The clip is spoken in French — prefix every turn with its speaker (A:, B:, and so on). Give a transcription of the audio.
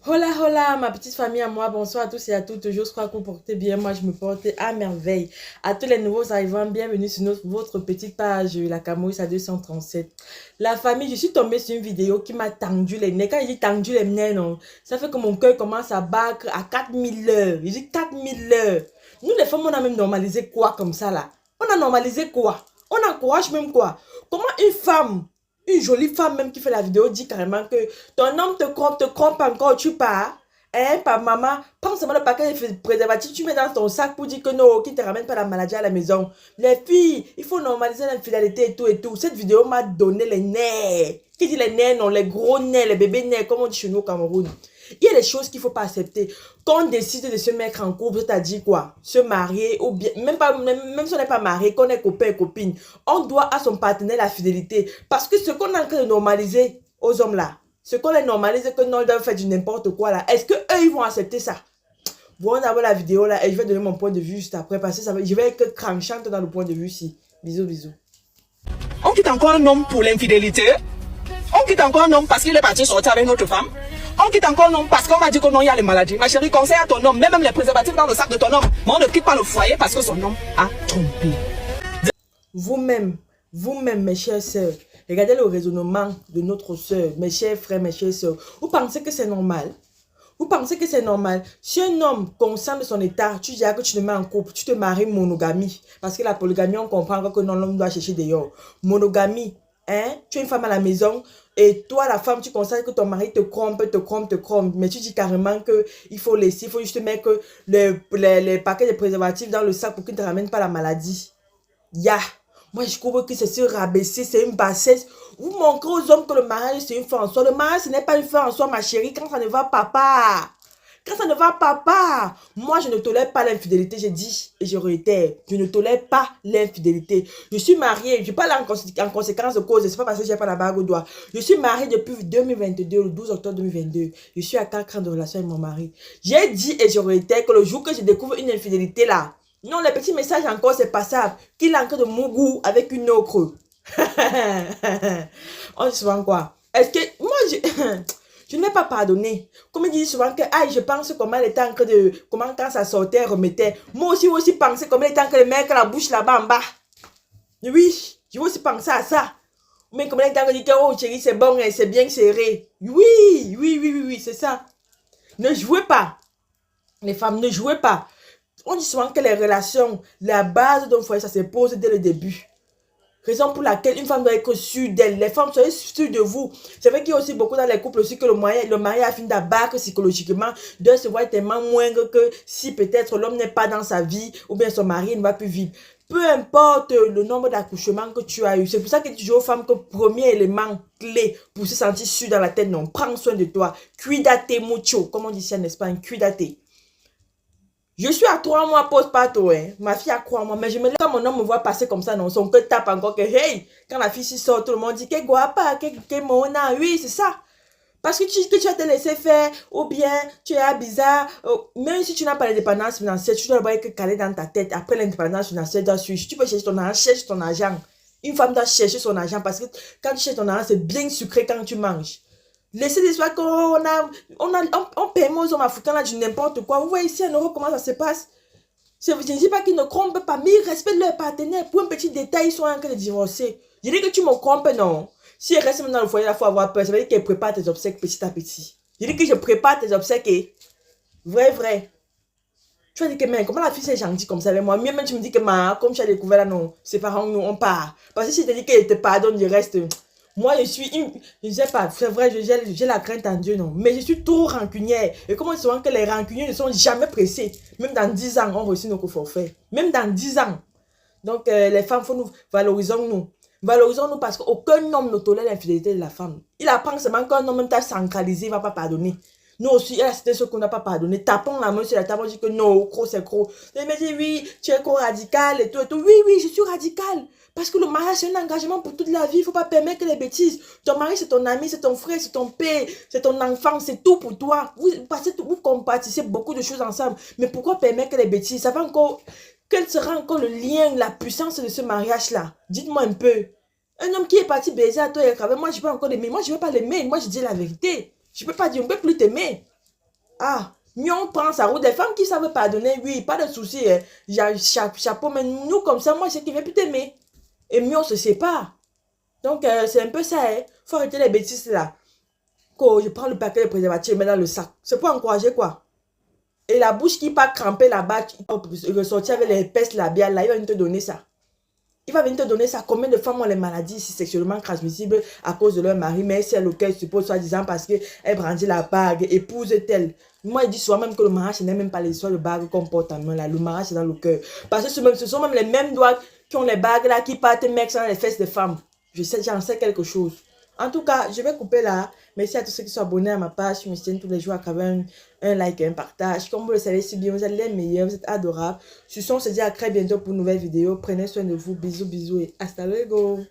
A: Hola, hola, ma petite famille à moi, bonsoir à tous et à toutes. Je crois que vous portez bien. Moi, je me porte à merveille. À tous les nouveaux arrivants, bienvenue sur votre petite page, la Camouille à 237. La famille, je suis tombée sur une vidéo qui m'a tendu les nerfs. Quand il dit tendu les nerfs, non, ça fait que mon cœur commence à battre à 4000 heures. Il dit 4000 heures. Nous, les femmes, on a même normalisé quoi comme ça, là? On a normalisé quoi? On encourage même quoi? Comment une jolie femme même qui fait la vidéo dit carrément que ton homme te trompe encore, tu pars. Hein, par maman, prends seulement le paquet de préservatifs, tu mets dans ton sac pour dire que non, qui ne te ramène pas la maladie à la maison. Les filles, il faut normaliser l'infidélité et tout et tout. Cette vidéo m'a donné les nerfs. Qui dit les nerfs? Non, les gros nerfs, les bébés nerfs, comme on dit chez nous au Cameroun. Il y a des choses qu'il ne faut pas accepter. Quand on décide de se mettre en couple, c'est-à-dire quoi? Se marier, ou bien, même si on n'est pas marié, qu'on est copain et copine, on doit à son partenaire la fidélité. Parce que ce qu'on est en train de normaliser aux hommes là, ce qu'on les normalise, que non, ils doivent faire du n'importe quoi là, est-ce qu'eux, ils vont accepter ça? Bon, on a la vidéo là et je vais donner mon point de vue juste après parce que je vais être tranchante dans le point de vue ici. Bisous, bisous.
B: On quitte encore un homme pour l'infidélité. On quitte encore un homme parce qu'il est parti sortir avec une autre femme. On quitte encore un homme parce qu'on m'a dit que non, il y a les maladies. Ma chérie, conseille à ton homme, même les préservatifs dans le sac de ton homme. Mais on ne quitte pas le foyer parce que son homme a trompé.
A: Vous-même, vous-même, mes chères sœurs, regardez le raisonnement de notre sœur, mes chers frères, mes chères sœurs. Vous pensez que c'est normal? Vous pensez que c'est normal? Si un homme conscient de son état, tu dis que tu te mets en couple, tu te maries monogamie. Parce que la polygamie, on comprend que non, l'homme doit chercher dehors. Monogamie, hein? Tu es une femme à la maison et toi, la femme, tu constates que ton mari te trompe. Mais tu dis carrément que il faut laisser, il faut juste mettre les paquets de préservatifs dans le sac pour qu'il ne te ramène pas la maladie. Ya! Moi, je trouve que c'est se rabaisser, c'est une bassesse. Vous montrez aux hommes que le mariage, c'est une fin en soi. Le mariage, ce n'est pas une fin en soi, ma chérie, quand ça ne va pas. Quand ça ne va pas. Moi, je ne tolère pas l'infidélité, j'ai dit et je réitère. Je ne tolère pas l'infidélité. Je suis mariée, je parle en conséquence de cause. C'est pas parce que j'ai pas la bague au doigt. Je suis mariée depuis 2022, le 12 octobre 2022. Je suis à 4 ans de relation avec mon mari. J'ai dit et je réitère que le jour que je découvre une infidélité là, non, les petits messages encore, c'est passable. Qu'il a encore de Mougou avec une autre. On dit souvent quoi? Est-ce que moi, je ne vais pas pardonner. Comme il dit souvent que, ah, je pense comment elle était en train de, comment quand ça sortait, elle remettait. Moi aussi penser comment elle était en train de mettre la bouche là-bas en bas. Oui, je vais aussi penser à ça. Mais comment elle était en train de dire que, oh chérie, c'est bon, c'est bien serré. Oui, c'est ça. Ne jouez pas. Les femmes, ne jouez pas. On dit souvent que les relations, la base d'un foyer, ça se pose dès le début. Raison pour laquelle une femme doit être sûre d'elle. Les femmes, soyez sûres de vous. C'est vrai qu'il y a aussi beaucoup dans les couples aussi que le mari a fini d'abattre psychologiquement, de se voir tellement moindre que si peut-être l'homme n'est pas dans sa vie ou bien son mari ne va plus vivre. Peu importe le nombre d'accouchements que tu as eu. C'est pour ça que tu dis aux femmes que premier élément clé pour se sentir sûre dans la tête, non, prends soin de toi. Cuidate mucho, comme on dit ici en Espagne, cuidate. Je suis à 3 mois post-parto, hein. Ma fille a 3 mois. Mais je me lève quand mon homme me voit passer comme ça, non. Son cœur tape encore que, hey, quand la fille s'y sort, tout le monde dit, que guapa, que mona. Oui, c'est ça. Parce que tu vas te laisser faire, ou bien tu es bizarre. Même si tu n'as pas l'indépendance financière, tu dois d'abord être calé dans ta tête. Après l'indépendance financière, tu peux chercher ton argent, cherche ton argent. Une femme doit chercher son argent parce que quand tu cherches ton argent, c'est bien sucré quand tu manges. Laissez l'histoire on paie aux hommes africains là du n'importe quoi. Vous voyez ici en Europe comment ça se passe. Je ne dis pas qu'ils ne trompent pas, mais ils respectent leur partenaire. Pour un petit détail, ils sont en train de divorcer. Je dis que tu me trompes, non. Si elle reste dans le foyer, il faut avoir peur. Ça veut dire qu'elle prépare tes obsèques petit à petit. Je dis que je prépare tes obsèques et vrai. Tu vas dire que, mais comment la fille c'est gentille comme ça avec moi? Mieux même tu me dis que, comme tu as découvert là, non, ses parents, nous, on part. Parce que si je te dis qu'elle te pardonne, je reste. Moi, je ne sais pas, c'est vrai, j'ai la crainte en Dieu, non. Mais je suis trop rancunière. Et comment souvent que les rancuniers ne sont jamais pressés. Même dans 10 ans, on reçoit nos forfaits. Même dans 10 ans. Donc, les femmes, faut nous valorisons-nous. Valorisons-nous parce qu'aucun homme ne tolère l'infidélité de la femme. Il apprend seulement qu'un homme même t'a centralisé, il ne va pas pardonner. Nous aussi, il y a certaines choses qu'on n'a pas pardonné. Tapons la main sur la table, on dit que non, gros, c'est gros. Il me dit, oui, tu es trop radical et tout et tout. Oui, je suis radical. Parce que le mariage, c'est un engagement pour toute la vie. Il ne faut pas permettre que les bêtises. Ton mari, c'est ton ami, c'est ton frère, c'est ton père, c'est ton enfant, c'est tout pour toi. Vous compatissez beaucoup de choses ensemble. Mais pourquoi permettre que les bêtises? Ça va encore... Quel sera encore le lien, la puissance de ce mariage-là? Dites-moi un peu. Un homme qui est parti baiser à toi et moi, je peux encore l'aimer. Moi, je ne vais pas l'aimer. Moi, je dis la vérité. Je ne peux pas dire, on ne peut plus t'aimer. Ah, mieux on prend sa route. Des femmes qui savent pardonner, oui, pas de souci. Hein. Chapeau, mais nous, comme ça, moi, je sais qu'il ne va plus t'aimer. Et mieux on se sépare. Donc, c'est un peu ça. Hein. Faut arrêter les bêtises là. Je prends le paquet de préservatifs et mets dans le sac. C'est pour encourager quoi? Et la bouche qui part cramper là-bas, qui ressortir avec les pestes labiales là, il va venir te donner ça. Il va venir te donner ça. Combien de femmes ont les maladies sexuellement transmissibles à cause de leur mari, mais c'est le cas, suppose, soi-disant, parce qu'elle brandit la bague, épouse-t-elle. Moi, il dit souvent même que le mariage, ce n'est même pas l'histoire de bague qu'on porte en main là. Le mariage, c'est dans le cœur. Parce que ce sont même les mêmes doigts qui ont les bagues là, qui partent mettre dans les fesses des femmes. J'en sais quelque chose. En tout cas, je vais couper là. Merci à tous ceux qui sont abonnés à ma page. Je me tiens tous les jours à travers un like et un partage. Comme vous le savez si bien, vous êtes les meilleurs, vous êtes adorables. Sur ce, on se dit à très bientôt pour une nouvelle vidéo. Prenez soin de vous. Bisous, bisous et hasta luego.